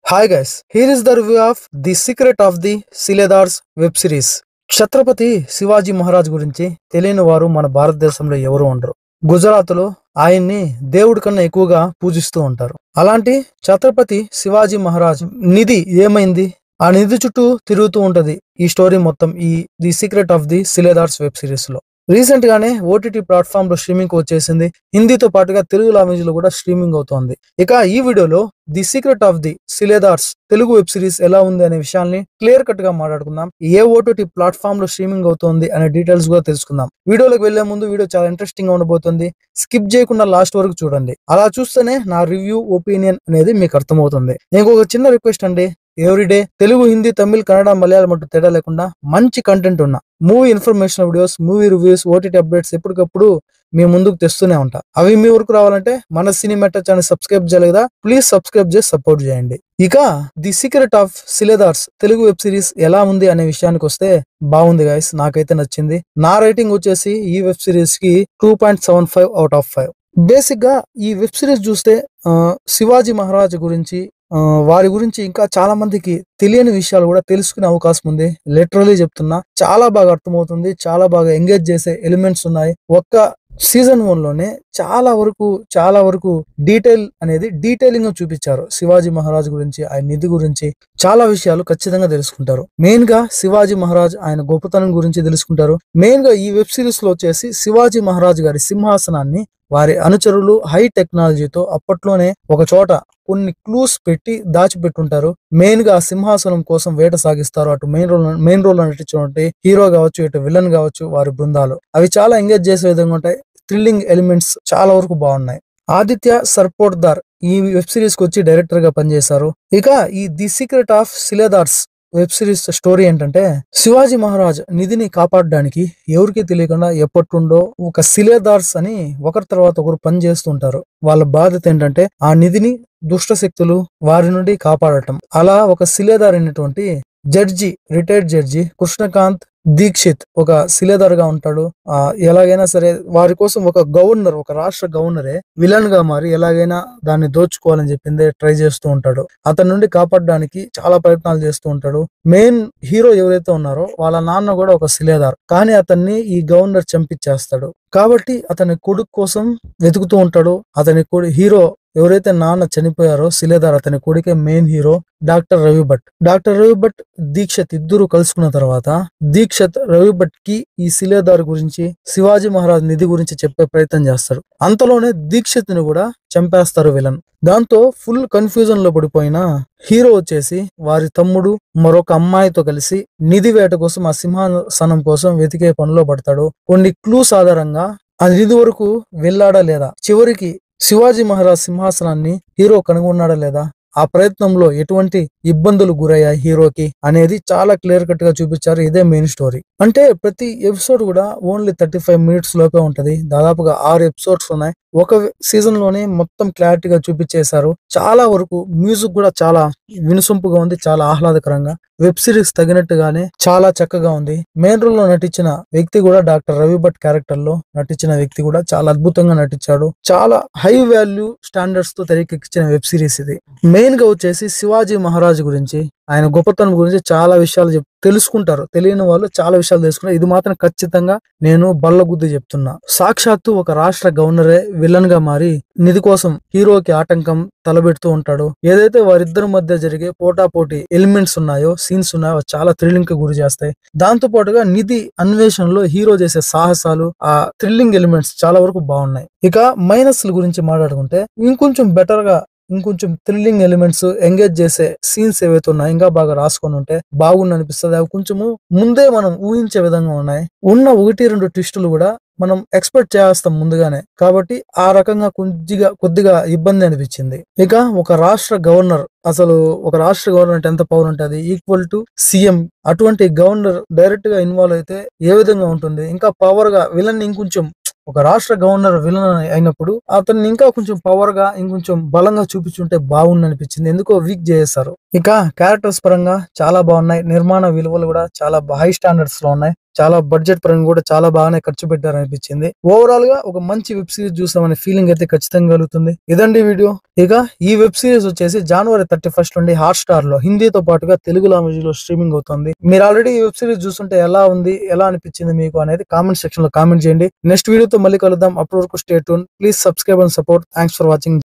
Hi guys, here is the review of The Secret of the Siledar's web series. Chhatrapati Shivaji Maharaj గురించి తెలియని వారు మన భారతదేశంలో ఎవరు ఉండరు. గుజరాత్లో ఆయన్ని దేవుడి కన్నా ఎక్కువగా పూజిస్తూ ఉంటారు. అలాంటి ఛత్రపతి శివాజీ మహారాజ్ నిధి ఏమైంది? ఆ నిధి చుట్టూ తిరుగుతూ ఉంటది ఈ స్టోరీ మొత్తం ఈ the secret of the Shiledars web series లో. రీసెంట్ గానే ఓటీటీ ప్లాట్ఫామ్ లో స్ట్రీమింగ్ వచ్చేసింది. హిందీతో పాటుగా తెలుగు లాంగ్వేజ్ లో కూడా స్ట్రీమింగ్ అవుతోంది. ఇక ఈ వీడియోలో the secret of the Shiledars Telugu web series ఎలా ఉంది అనే విషయాన్ని క్లియర్ కట్ గా మాట్లాడుకుందాం. ఏ ఓటీటీ ప్లాట్ఫామ్ లో స్ట్రీమింగ్ అవుతోంది అనే డీటెయిల్స్ కూడా తెలుసుకుందాం. వీడియోలోకి వెళ్లే ముందు వీడియో చాలా ఇంట్రెస్టింగ్ గా ఉండబోతుంది. స్కిప్ చేయకుండా లాస్ట్ వరకు చూడండి. అలా చూస్తేనే నా రివ్యూ ఒపీనియన్ అనేది మీకు అర్థమవుతుంది. ఇంకొక చిన్న రిక్వెస్ట్ అండి, ఎవ్రీడే తెలుగు, హిందీ, తమిళ్, కన్నడ, మలయాళం అంటూ తేడా లేకుండా మంచి కంటెంట్ ఉన్న movie information videos, movie reviews, OTT updates ఎప్పటికప్పుడు మీ ముందుకు తెస్తూనే ఉంటా. అవి మీ వరకు రావాలంటే మన సినిమాటా ఛానల్ సబ్స్క్రైబ్ చేయలేదా? ప్లీజ్ సబ్స్క్రైబ్ చేసి సపోర్ట్ చేయండి. ఇక the secret of Shiledars Telugu web series ఎలా ఉంది అనే విషయానికి వస్తే బాగుంది గైస్, నాకైతే నచ్చింది. నా రేటింగ్ వచ్చేసి ఈ వెబ్ సిరీస్ కి 2.75 అవుట్ ఆఫ్ 5. బేసిక్ గా ఈ వెబ్ సిరీస్ చూస్తే శివాజీ మహారాజ్ గురించి, వారి గురించి ఇంకా చాలా మందికి తెలియని విషయాలు కూడా తెలుసుకునే అవకాశం ఉంది. లిటరలీ చెప్తున్నా, చాలా బాగా అర్థమవుతుంది. చాలా బాగా ఎంగేజ్ చేసే ఎలిమెంట్స్ ఉన్నాయి. ఒక్క సీజన్ 1 లోనే చాలా వరకు డీటెయిలింగ్ గా చూపించారు. శివాజీ మహారాజ్ గురించి, ఆయన నిధి గురించి చాలా విషయాలు ఖచ్చితంగా తెలుసుకుంటారు. మెయిన్ గా శివాజీ మహారాజ్ ఆయన గొప్పతనం గురించి తెలుసుకుంటారు. మెయిన్ గా ఈ వెబ్ సిరీస్ లో వచ్చేసి శివాజీ మహారాజ్ గారి సింహాసనాన్ని వారి అనుచరులు హై టెక్నాలజీతో అప్పట్లోనే ఒక చోట కొన్ని క్లూస్ పెట్టి దాచిపెట్టుంటారు. మెయిన్ గా సింహాసనం కోసం వేట సాగిస్తారు. అటు మెయిన్ రోల్ నటించినటువంటి హీరో కావచ్చు, ఇటు విలన్ కావచ్చు, వారి బృందాలు అవి చాలా ఎంగేజ్ చేసే విధంగా ఉంటాయి. థ్రిల్లింగ్ ఎలిమెంట్స్ చాలా వరకు బాగున్నాయి. ఆదిత్య సర్పోట్దార్ ఈ వెబ్ సిరీస్ కి వచ్చి డైరెక్టర్ గా పనిచేశారు. ఇక ఈ the secret of Shiledars web series story ఏంటంటే, శివాజీ మహారాజ్ నిధిని కాపాడడానికి ఎవరికి తెలియకుండా ఎప్పటిండో ఒక సిలేదార్స్ అని ఒకరి తర్వాత ఒకరు పని చేస్తుంటారు. వాళ్ళ బాధ్యత ఏంటంటే ఆ నిధిని దుష్ట శక్తులు వారి నుండి కాపాడటం. అలా ఒక సిలేదార్ అయినటువంటి రిటైర్డ్ జడ్జి కృష్ణకాంత్ దీక్షిత్ ఒక సిలేదార్ గా ఉంటాడు. ఎలాగైనా సరే వారి కోసం ఒక రాష్ట్ర గవర్నరే విలన్ గా మారి ఎలాగైనా దాన్ని దోచుకోవాలని చెప్పిందే ట్రై చేస్తూ ఉంటాడు. అతని నుండి కాపాడడానికి చాలా ప్రయత్నాలు చేస్తూ ఉంటాడు. మెయిన్ హీరో ఎవరైతే ఉన్నారో వాళ్ళ నాన్న కూడా ఒక సిలేదార్, కానీ అతన్ని ఈ గవర్నర్ చంపించేస్తాడు. కాబట్టి అతని కొడుకు కోసం వెతుకుతూ ఉంటాడు. హీరో ఎవరైతే నాన్న చనిపోయారో సిలేదార్, అతని కొడుకే main hero doctor Ravi Bhatt Dikshit ఇద్దరు కలుసుకున్న తర్వాత దీక్షత్ రవి భట్ కి ఈ సిలేదార్ గురించి, శివాజీ మహారాజ్ నిధి గురించి చెప్పే ప్రయత్నం చేస్తాడు. అంతలోనే దీక్షత్ ని కూడా చంపేస్తారు విలన్. దాంతో ఫుల్ కన్ఫ్యూజన్ లో పడిపోయిన హీరో వచ్చేసి వారి తమ్ముడు మరొక అమ్మాయితో కలిసి నిధి వేట కోసం, ఆ సింహాసనం కోసం వెతికే పనిలో పడతాడు. కొన్ని క్లూస్ ఆధారంగా ఆ నిధి వరకు వెళ్ళాడా లేదా, చివరికి శివాజీ మహారాజ్ సింహాసనాన్ని హీరో కనుగొన్నాడా లేదా, ఆ ప్రయత్నంలో ఎటువంటి ఇబ్బందులు గురయ్యాయి హీరోకి అనేది చాలా క్లియర్ కట్ గా చూపించారు. ఇదే మెయిన్ స్టోరీ. అంటే ప్రతి ఎపిసోడ్ కూడా ఓన్లీ 35 మినిట్స్ లోపే ఉంటది. దాదాపుగా 6 ఎపిసోడ్స్ ఉన్నాయి. ఒక సీజన్ లోనే మొత్తం క్లారిటీగా చూపించేశారు. చాలా వరకు మ్యూజిక్ కూడా చాలా వినుసొంపుగా ఉంది, చాలా ఆహ్లాదకరంగా. వెబ్ సిరీస్ తగినట్టుగానే చాలా చక్కగా ఉంది. మెయిన్ రోల్ లో నటించిన వ్యక్తి కూడా డాక్టర్ రవి భట్ క్యారెక్టర్ లో నటించిన వ్యక్తి కూడా చాలా అద్భుతంగా నటించాడు. చాలా హై వాల్యూ స్టాండర్డ్స్ తో తెరకెక్కించిన వెబ్ సిరీస్ ఇది. మెయిన్ గా వచ్చేసి శివాజీ మహారాజ్ గురించి, ఆయన గొప్పతనం గురించి చాలా విషయాలు తెలుసుకుంటారు. తెలియని వాళ్ళు చాలా విషయాలు తెలుసుకుంటారు. ఇది మాత్రం ఖచ్చితంగా నేను బల్లగుద్ది చెప్తున్నా. సాక్షాత్తు ఒక రాష్ట్ర గవర్నరే విలన్ గా మారి నిధి కోసం హీరోకి ఆటంకం తలబెడుతూ ఉంటాడు. ఏదైతే వారిద్దరి మధ్య జరిగే పోటాపోటీ ఎలిమెంట్స్ ఉన్నాయో, సీన్స్ ఉన్నాయో చాలా థ్రిల్లింగ్ కి గురి చేస్తాయి. దాంతో పాటుగా నిధి అన్వేషణలో హీరో చేసే సాహసాలు, ఆ థ్రిల్లింగ్ ఎలిమెంట్స్ చాలా వరకు బాగున్నాయి. ఇక మైనస్ల గురించి మాట్లాడుకుంటే ఇంకొంచెం థ్రిల్లింగ్ ఎలిమెంట్స్, ఎంగేజ్ చేసే సీన్స్ ఏవైతే ఉన్నాయో ఇంకా బాగా రాసుకొని ఉంటే బాగుంది అనిపిస్తుంది. అవి కొంచెము ముందే మనం ఊహించే విధంగా ఉన్నాయి. ఉన్న 1-2 ట్విస్టులు కూడా మనం ఎక్స్పెక్ట్ చేస్తాం ముందుగానే. కాబట్టి ఆ రకంగా కొద్దిగా ఇబ్బంది అనిపించింది. ఇక ఒక రాష్ట్ర గవర్నర్ అంటే ఎంత పవర్ ఉంటుంది, ఈక్వల్ టు సీఎం. అటువంటి గవర్నర్ డైరెక్ట్ గా ఇన్వాల్వ్ అయితే ఏ విధంగా ఉంటుంది? ఇంకా పవర్ గా విలన్ ఇంకొంచెం, ఒక రాష్ట్ర గవర్నర్ విలన్ అయినప్పుడు అతన్ని ఇంకా కొంచెం పవర్ గా, ఇంకొంచెం బలంగా చూపించుంటే బాగుంది అనిపించింది. ఎందుకో వీక్ చేశారు. ఇక క్యారెక్టర్స్ పరంగా చాలా బాగున్నాయి. నిర్మాణ విలువలు కూడా చాలా హై స్టాండర్డ్స్ లో ఉన్నాయి. చాలా బడ్జెట్ పరంగా కూడా చాలా బాగానే ఖర్చు పెట్టారు అనిపించింది. ఓవరాల్ గా ఒక మంచి వెబ్ సిరీస్ చూసామనే ఫీలింగ్ అయితే ఖచ్చితంగా కలుగుతుంది. ఇదండి వీడియో. ఇక ఈ వెబ్ సిరీస్ వచ్చేసి January 31 నుండి హాట్‌స్టార్ లో హిందీతో పాటుగా తెలుగు లాంగ్వేజ్ లో స్ట్రీమింగ్ అవుతుంది. మీరు ఆల్రెడీ ఈ వెబ్ సిరీస్ చూస్తుంటే ఎలా ఉంది, ఎలా అనిపించింది మీకు అనేది కామెంట్ సెక్షన్ లో కామెంట్ చేయండి. నెక్స్ట్ వీడియోతో మళ్ళీ కలుద్దాం. అప్పటి వరకు stay tune. Please subscribe and support. Thanks for watching.